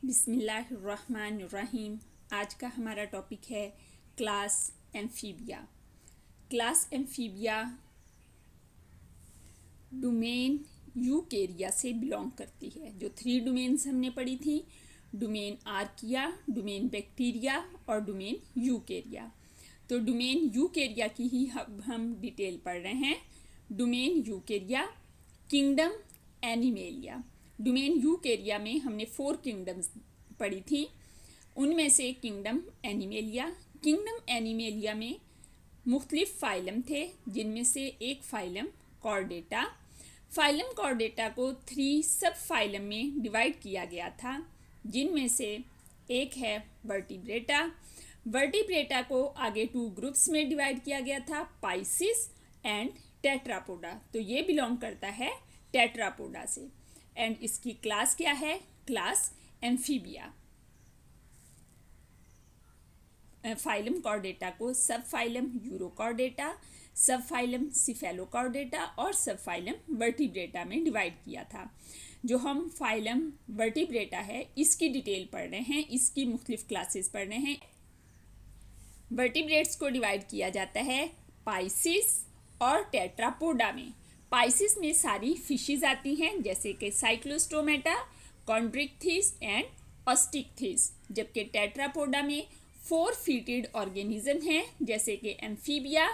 बिस्मिल्लाहिर्रहमानिर्रहीम। आज का हमारा टॉपिक है class amphibia. Class amphibia domain Eukarya से बिलोंग करती है। जो 3 डोमेन्स हमने पढ़ी थी, डोमेन आर्किया, डोमेन बैक्टीरिया और डोमेन यूकेरिया। तो डोमेन यूकेरिया की ही हम डिटेल पढ़ रहे हैं। Domain Eukarya, kingdom animalia. Domain Eukarya में हमने 4 किंगडम्स पढ़ी थी, उनमें से किंगडम एनिमेलिया। किंगडम एनिमेलिया में मुख्तलिफ फाइलम थे, जिनमें से एक फाइलम कॉर्डेटा। फाइलम कॉर्डेटा को 3 सब फाइलम में डिवाइड किया गया था, जिनमें से एक है वर्टिब्रेटा। वर्टिब्रेटा को आगे 2 ग्रुप्स में डिवाइड किया गया था, पाइसिस एंड टेट्रापोडा। तो ये बिलोंग करता है टेट्रापोडा से। एंड इसकी क्लास क्या है? Class amphibia. फाइलम कॉर्डेटा को सब फाइलम यूरोकॉर्डेटा, सब फाइलम सिफेलोकॉर्डेटा और सब फाइलम वर्टिब्रेटा में डिवाइड किया था। जो हम फाइलम वर्टिब्रेटा है, इसकी डिटेल पढ़ रहे हैं, इसकी मुख्तलिफ क्लासेस पढ़ रहे हैं। वर्टिब्रेट्स को डिवाइड किया जाता है पाइसिस और टेट्रापोडा में। पाइसिस में सारी फिशेज आती हैं, जैसे कि साइक्लोस्टोमेटा, कॉन्ड्रिक्थिस एंड ऑस्टिकथिस। जबकि टेट्रापोडा में 4 फीटेड ऑर्गेनिज्म हैं, जैसे कि एम्फीबिया,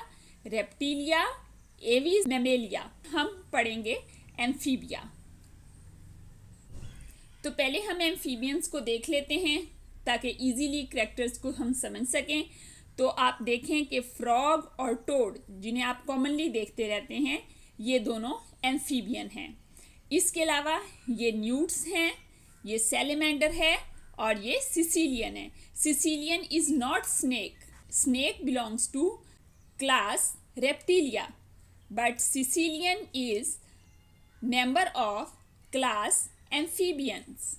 रेप्टिलिया, एविस, मैमेलिया। हम पढ़ेंगे एम्फीबिया। तो पहले हम एम्फीबियंस को देख लेते हैं, ताकि इजीली कैरेक्टर्स को हम समझ सकें। तो आप देखें कि फ्रॉग और टोड, जिन्हें आप कॉमनली देखते रहते हैं, ये दोनों एम्फीबियन हैं। इसके अलावा ये न्यूट्स हैं, ये सैलेमेंडर है और ये सिसिलियन है। Caecilian is not snake. Snake belongs to class reptilia, but caecilian is member of class amphibians.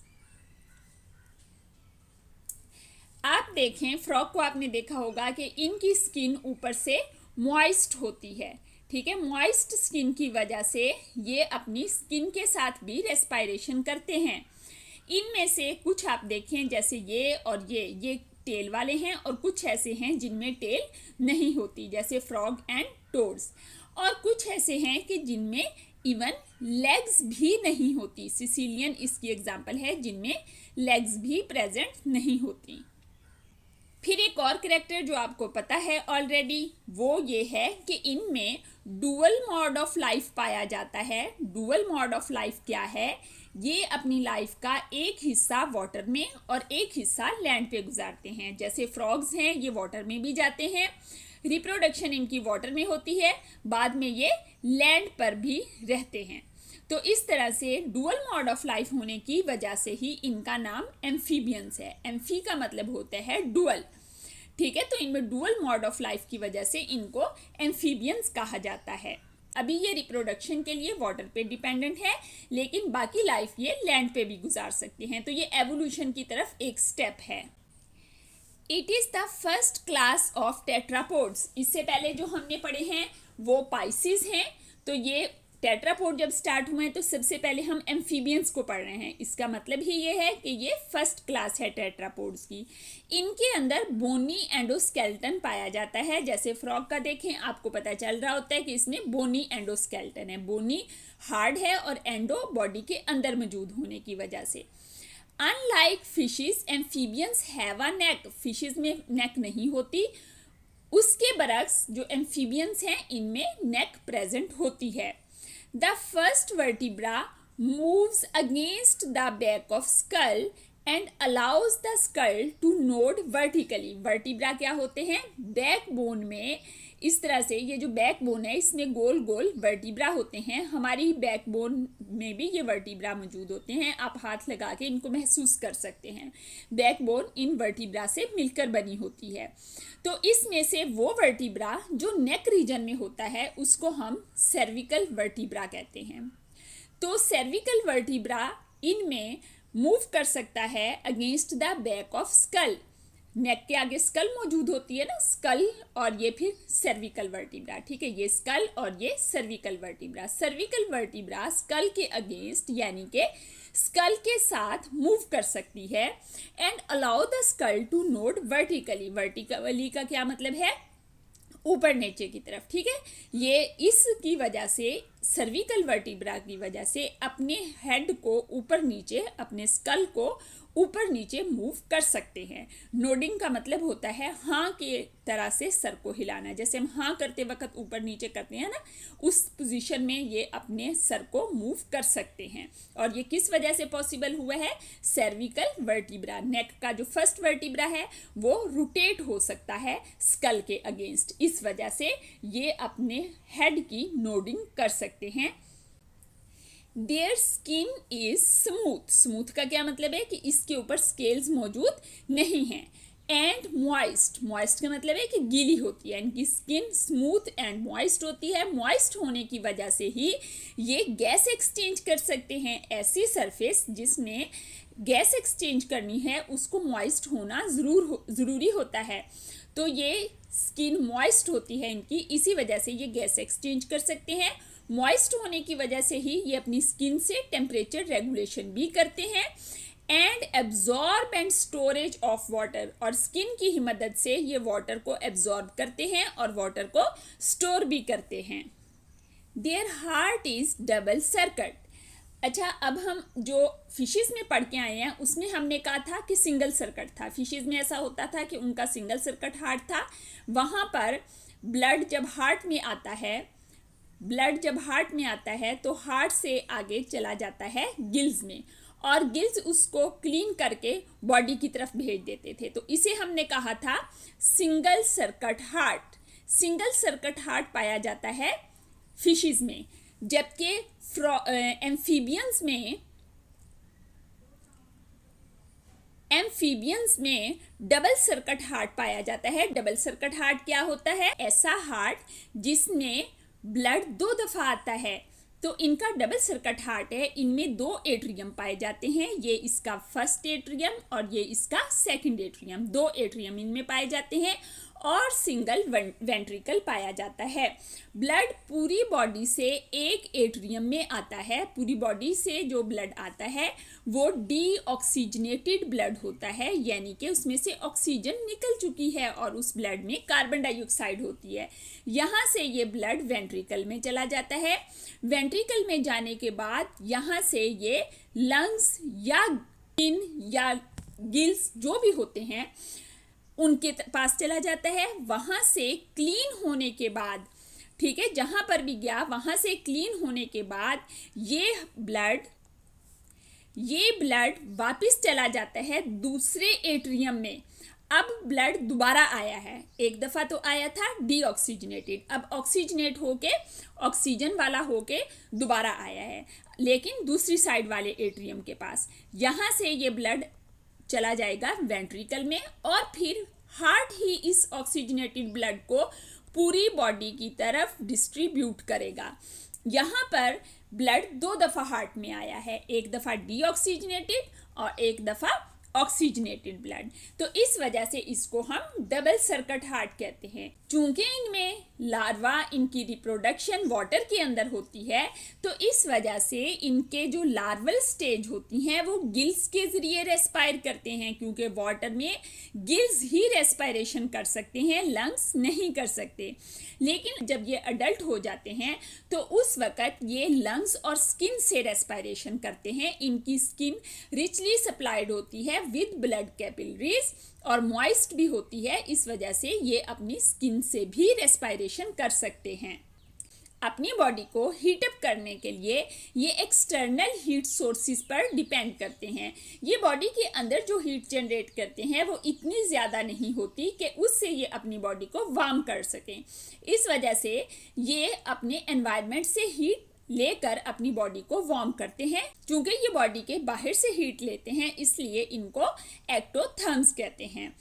आप देखें, फ्रॉग को आपने देखा होगा कि इनकी स्किन ऊपर से मॉइस्ट होती है, ठीक है। मॉइस्ट स्किन की वजह से ये अपनी स्किन के साथ भी रेस्पायरेशन करते हैं। इनमें से कुछ आप देखें, जैसे ये और ये टेल वाले हैं, और कुछ ऐसे हैं जिनमें टेल नहीं होती, जैसे फ्रॉग एंड टोड्स। और कुछ ऐसे हैं कि जिनमें इवन लेग्स भी नहीं होती। सिसिलियन इसकी एग्जाम्पल है, जिनमें लेग्स भी प्रेजेंट नहीं होती। फिर एक और कैरेक्टर जो आपको पता है ऑलरेडी, वो ये है कि इनमें डुअल मोड ऑफ लाइफ पाया जाता है। डुअल मोड ऑफ लाइफ क्या है? ये अपनी लाइफ का एक हिस्सा वाटर में और एक हिस्सा लैंड पे गुजारते हैं। जैसे फ्रॉग्स हैं, ये वाटर में भी जाते हैं, रिप्रोडक्शन इनकी वाटर में होती है, बाद में ये लैंड पर भी रहते हैं। तो इस तरह से डुअल मोड ऑफ लाइफ होने की वजह से ही इनका नाम एम्फीबियंस है। एम्फी का मतलब होता है डुअल, ठीक है। तो इनमें डुअल मोड ऑफ लाइफ की वजह से इनको एम्फीबियंस कहा जाता है। अभी ये रिप्रोडक्शन के लिए वाटर पे डिपेंडेंट है, लेकिन बाकी लाइफ ये लैंड पे भी गुजार सकते हैं। तो ये एवोल्यूशन की तरफ एक स्टेप है। It is the first class of tetrapods. इससे पहले जो हमने पढ़े हैं वो पाइसिस हैं। तो ये टेट्रापोड जब स्टार्ट हुए हैं, तो सबसे पहले हम एम्फीबियंस को पढ़ रहे हैं। इसका मतलब ही ये है कि ये फर्स्ट क्लास है टेट्रापोड्स की। इनके अंदर बोनी एंडोस्केलेटन पाया जाता है। जैसे फ्रॉग का देखें, आपको पता चल रहा होता है कि इसमें बोनी एंडोस्केलेटन है। बोनी हार्ड है और एंडो बॉडी के अंदर मौजूद होने की वजह से। Unlike fishes, amphibians have a neck. Fishes में नेक नहीं होती, उसके बरक्स जो एम्फीबियंस हैं, इनमें नेक प्रेजेंट होती है। The first vertebra moves against the back of skull and allows the skull to node vertically. Vertebra क्या होते हैं? बैकबोन में इस तरह से, ये जो बैकबोन है, इसमें गोल गोल वर्टिब्रा होते हैं। हमारी बैकबोन में भी ये वर्टिब्रा मौजूद होते हैं। आप हाथ लगा के इनको महसूस कर सकते हैं। बैकबोन इन वर्टिब्रा से मिलकर बनी होती है। तो इसमें से वो वर्टिब्रा जो नेक रीजन में होता है, उसको हम सर्विकल वर्टिब्रा कहते हैं। तो सर्विकल वर्टिब्रा इनमें मूव कर सकता है against the back of skull. Neck के आगे स्कल मौजूद होती है ना, स्कल और ये फिर सर्विकल वर्टिब्रा, ठीक है, ये स्कल और ये cervical vertebra. Cervical vertebra skull के अगेंस्ट यानी कि स्कल के साथ मूव कर सकती है and allow the skull to nod vertically. Vertically का क्या मतलब है, ऊपर नीचे की तरफ, ठीक है। ये इसकी वजह से सर्विकल वर्टिब्रा की वजह से अपने हेड को ऊपर नीचे, अपने स्कल को ऊपर नीचे मूव कर सकते हैं। नोडिंग का मतलब होता है हाँ के तरह से सर को हिलाना, जैसे हम हाँ करते वक्त ऊपर नीचे करते हैं ना, उस पोजीशन में ये अपने सर को मूव कर सकते हैं। और ये किस वजह से पॉसिबल हुआ है, सर्विकल वर्टिब्रा, नेक का जो फर्स्ट वर्टिब्रा है वो रोटेट हो सकता है स्कल के अगेंस्ट, इस वजह से ये अपने हेड की नोडिंग कर सकते हैं। Their skin is smooth, smooth का क्या मतलब है कि इसके ऊपर स्केल्स मौजूद नहीं हैं। एंड मॉइस्ट, मॉइस्ट का मतलब है कि गीली होती है, इनकी स्किन स्मूथ एंड मॉइस्ट होती है। मॉइस्ट होने की वजह से ही ये गैस एक्सचेंज कर सकते हैं। ऐसी सरफेस जिसने गैस एक्सचेंज करनी है उसको मॉइस्ट होना ज़रूरी होता है। तो ये स्किन मॉइस्ट होती है इनकी, इसी वजह से ये गैस एक्सचेंज कर सकते हैं। मॉइस्ट होने की वजह से ही ये अपनी स्किन से टेम्परेचर रेगुलेशन भी करते हैं। And absorb and storage of water, और स्किन की ही मदद से ये वाटर को एब्जॉर्ब करते हैं और वाटर को स्टोर भी करते हैं। Their heart is double circuit. अच्छा, अब हम जो फिशेस में पढ़ के आए हैं उसमें हमने कहा था कि सिंगल सर्कट था। फिशेस में ऐसा होता था कि उनका सिंगल सर्कट हार्ट था। वहाँ पर ब्लड जब हार्ट में आता है तो हार्ट से आगे चला जाता है गिल्स में, और गिल्स उसको क्लीन करके बॉडी की तरफ भेज देते थे। तो इसे हमने कहा था single circuit heart. Single circuit heart पाया जाता है फिशेस में, जबकि एम्फीबियंस में डबल सर्कट हार्ट पाया जाता है। डबल सर्कट हार्ट क्या होता है, ऐसा हार्ट जिसमें ब्लड 2 दफ़ा आता है। तो इनका डबल सर्कट हार्ट है, इनमें 2 एट्रियम पाए जाते हैं, ये इसका फर्स्ट एट्रियम और ये इसका सेकंड एट्रियम, 2 एट्रियम इनमें पाए जाते हैं और सिंगल वेंट्रिकल पाया जाता है। ब्लड पूरी बॉडी से एक एट्रियम में आता है। पूरी बॉडी से जो ब्लड आता है वो डीऑक्सीजनेटेड ब्लड होता है, यानी कि उसमें से ऑक्सीजन निकल चुकी है और उस ब्लड में कार्बन डाइऑक्साइड होती है। यहाँ से ये ब्लड वेंट्रिकल में चला जाता है। वेंट्रिकल में जाने के बाद यहाँ से ये लंग्स या स्किन या गिल्स जो भी होते हैं उनके पास चला जाता है। वहाँ से क्लीन होने के बाद, ठीक है, जहाँ पर भी गया वहाँ से क्लीन होने के बाद ये ब्लड वापस चला जाता है दूसरे एट्रियम में। अब ब्लड दोबारा आया है, एक दफ़ा तो आया था डीऑक्सीजनेटेड, अब ऑक्सीजनेट होके ऑक्सीजन वाला होके दोबारा आया है, लेकिन दूसरी साइड वाले एट्रियम के पास। यहाँ से ये ब्लड चला जाएगा वेंट्रिकल में और फिर हार्ट ही इस ऑक्सीजनेटेड ब्लड को पूरी बॉडी की तरफ डिस्ट्रीब्यूट करेगा। यहाँ पर ब्लड 2 दफ़ा हार्ट में आया है, एक दफ़ा डीऑक्सीजनेटेड और एक दफ़ा ऑक्सीजनेटेड ब्लड। तो इस वजह से इसको हम डबल सर्कट हार्ट कहते हैं। चूंकि इनमें लार्वा, इनकी रिप्रोडक्शन वाटर के अंदर होती है, तो इस वजह से इनके जो लार्वल स्टेज होती हैं वो गिल्स के ज़रिए रेस्पायर करते हैं, क्योंकि वाटर में गिल्स ही रेस्पायरेशन कर सकते हैं, लंग्स नहीं कर सकते। लेकिन जब ये अडल्ट हो जाते हैं तो उस वक़्त ये लंग्स और स्किन से रेस्पायरेशन करते हैं। इनकी स्किन रिचली सप्लाइड होती है विद ब्लड कैपिलरीज और मॉइस्ट भी होती है, इस वजह से ये अपनी स्किन से भी रेस्पायरेशन कर सकते हैं। अपनी बॉडी को हीटअप करने के लिए ये एक्सटर्नल हीट सोर्सेज पर डिपेंड करते हैं। ये बॉडी के अंदर जो हीट जनरेट करते हैं वो इतनी ज़्यादा नहीं होती कि उससे ये अपनी बॉडी को वार्म कर सकें। इस वजह से ये अपने एनवायरनमेंट से हीट लेकर अपनी बॉडी को वार्म करते हैं। क्योंकि ये बॉडी के बाहर से हीट लेते हैं इसलिए इनको एक्टोथर्म्स कहते हैं।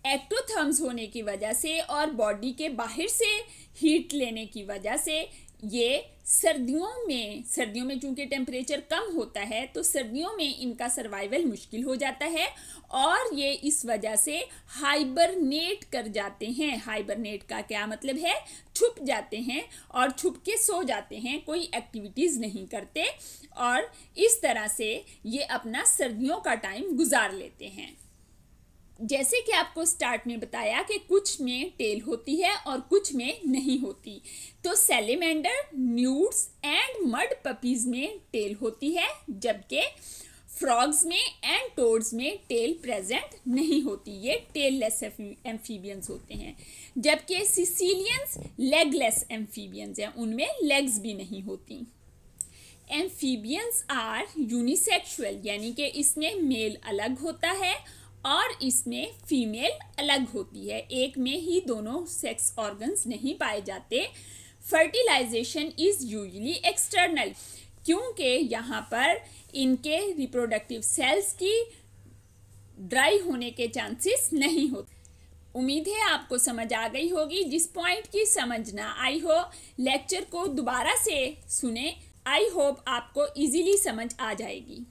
एक्टोथर्म्स होने की वजह से और बॉडी के बाहर से हीट लेने की वजह से ये सर्दियों में चूंकि टेम्परेचर कम होता है तो सर्दियों में इनका सर्वाइवल मुश्किल हो जाता है और ये इस वजह से हाइबरनेट कर जाते हैं। हाइबरनेट का क्या मतलब है? छुप जाते हैं और छुप के सो जाते हैं, कोई एक्टिविटीज़ नहीं करते और इस तरह से ये अपना सर्दियों का टाइम गुजार लेते हैं। जैसे कि आपको स्टार्ट में बताया कि कुछ में टेल होती है और कुछ में नहीं होती। तो salamander, nudes and mud puppies में टेल होती है, जबकि फ्रॉग्स में एंड टोड्स में टेल प्रेजेंट नहीं होती। ये टेललेस एम्फीबियंस होते हैं। जबकि सिसिलियंस लेगलेस एम्फीबियंस हैं, उनमें लेग्स भी नहीं होती। एम्फीबियंस आर यूनिसेक्सुअल, यानी कि इसमें मेल अलग होता है और इसमें फीमेल अलग होती है। एक में ही दोनों सेक्स ऑर्गन्स नहीं पाए जाते। फर्टिलाइजेशन इज यूजुअली एक्सटर्नल, क्योंकि यहाँ पर इनके रिप्रोडक्टिव सेल्स की ड्राई होने के चांसेस नहीं होते। उम्मीद है आपको समझ आ गई होगी। जिस पॉइंट की समझ ना आई हो, लेक्चर को दोबारा से सुने। आई होप आपको इजीली समझ आ जाएगी।